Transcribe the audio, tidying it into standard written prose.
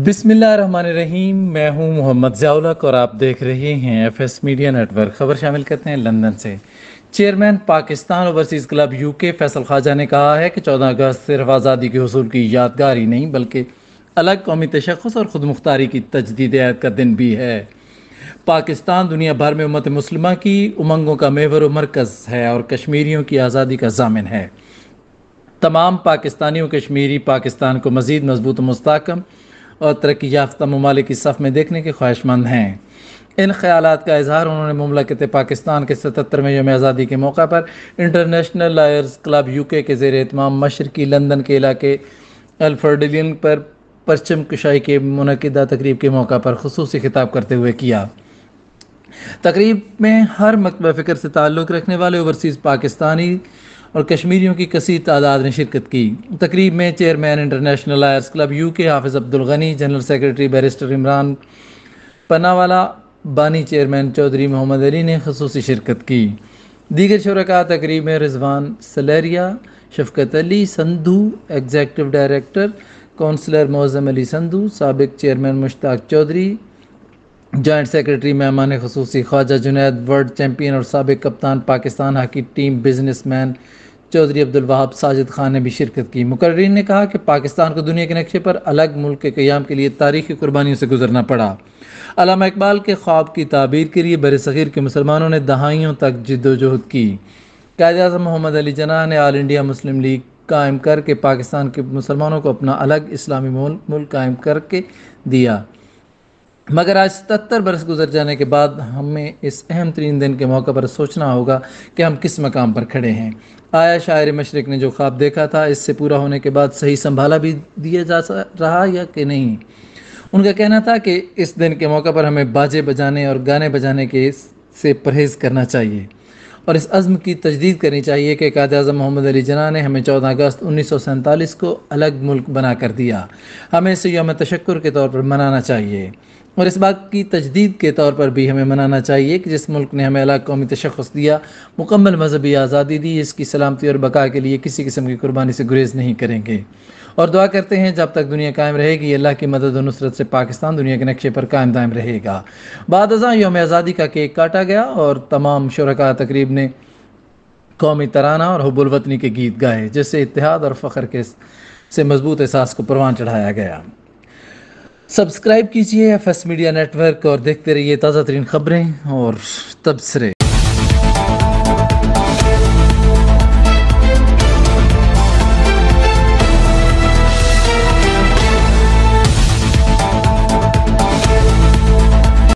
बिस्मिल्लाहिर्रहमानिर्रहीम। मैं हूं मोहम्मद ज़ियाउल-हक और आप देख रहे हैं एफएस मीडिया नेटवर्क। खबर शामिल करते हैं लंदन से। Chairman Pakistan overseas club UK Faisal Khawaja ने कहा है कि 14 अगस्त सिर्फ आज़ादी के हुसूल की यादगार ही नहीं बल्कि अलग कौमी तशख़्ख़ुस और ख़ुद मुख्तारी की तजदीद अहद का दिन भी है। पाकिस्तान दुनिया भर में उम्मत मुस्लिमा की उमंगों का महवर व मरकज़ है और कश्मीरियों की आज़ादी का ज़ामिन है। तमाम पाकिस्तानियों कश्मीरी पाकिस्तान को मज़ीद मजबूत मुस्तहकम और तरक्की याफ्ता ममालिक की सफ़ में देखने के ख्वाहिशमंद हैं। इन ख़यालात का इजहार उन्होंने मुमलकत पाकिस्तान के 77वें यौम आज़ादी के मौका पर इंटरनेशनल लायर्स क्लब यूके के ज़ेर एहतमाम मशरकी लंदन के इलाके एल्फर्डिलियन पर परचम कुशाई के मुनक़िदा तकरीब के मौका पर ख़ुसूसी खिताब करते हुए किया। तकरीब में हर मकतबा फ़िक्र से ताल्लुक़ रखने वाले ओवरसीज़ पाकिस्तानी और कश्मीरियों की कसीर तादाद ने शिरकत की। तकरीब में chairman international lawyers club UK Hafiz Abdul Ghani, general secretary barrister Imran Pannawala, बानी चेयरमैन चौधरी मोहम्मद अली ने ख़ुसूसी शिरकत की। दीगर शुरका तकरीब में Rizwan Saleria, Shafqat Ali Sandhu, executive director councillor Moazzam Ali Sandhu, साबिक chairman Mushtaq Chaudhry, joint secretary मेहमान ख़ुसूसी ख्वाजा जुनैद, वर्ल्ड चैम्पियन और साबिक कप्तान Pakistan hockey team businessman Chaudhry Abdul Wahab Sajid Khan ने भी शिरकत की। मुकर्रीन ने कहा कि पाकिस्तान को दुनिया के नक्शे पर अलग मुल्क के क़याम के लिए तारीख़ी कुर्बानियों से गुजरना पड़ा। अल्लामा इकबाल के ख्वाब की ताबीर के लिए बरसग़ीर के मुसलमानों ने दहाइयों तक जिद्दोजहद की। कायद-ए-आज़म मोहम्मद अली जिन्नाह ने ऑल इंडिया मुस्लिम लीग कायम करके पाकिस्तान के मुसलमानों को अपना अलग इस्लामी मुल्क कायम करके दिया, मगर आज 77 बरस गुजर जाने के बाद हमें इस अहम तरीन दिन के मौके पर सोचना होगा कि हम किस मकाम पर खड़े हैं। आया शायर मशरिक़ ने जो ख्वाब देखा था, इससे पूरा होने के बाद सही संभाला भी दिया जा रहा या कि नहीं। उनका कहना था कि इस दिन के मौके पर हमें बाजे बजाने और गाने बजाने के से परहेज़ करना चाहिए और इस अज़्म की तजदीद करनी चाहिए कि कायद-ए-आज़म मोहम्मद अली जिन्नाह ने हमें 14 अगस्त 1947 को अलग मुल्क बना कर दिया। हमें इसे यौम तशक्कुर के तौर पर मनाना चाहिए और इस बात की तजदीद के तौर पर भी हमें मनाना चाहिए कि जिस मुल्क ने हमें अलग कौमी तशख़्ख़ुस दिया, मुकम्मल मजहबी आज़ादी दी, इसकी सलामती और बका के लिए किसी किस्म की कुर्बानी से गुरेज़ नहीं करेंगे और दुआ करते हैं जब तक दुनिया कायम रहेगी, अल्लाह की मदद और नुसरत से पाकिस्तान दुनिया के नक्शे पर कायम दायम रहेगा। बाद अज़ां यौम आज़ादी का केक काटा गया और तमाम शुरका तकरीब ने कौमी तराना और हुब्बुल वतनी के गीत गाए, जिससे इत्तेहाद और फ़ख्र से मजबूत एहसास को परवान चढ़ाया गया। सब्सक्राइब कीजिए एफएस मीडिया नेटवर्क और देखते रहिए ताज़ा तरीन खबरें और तबसरे।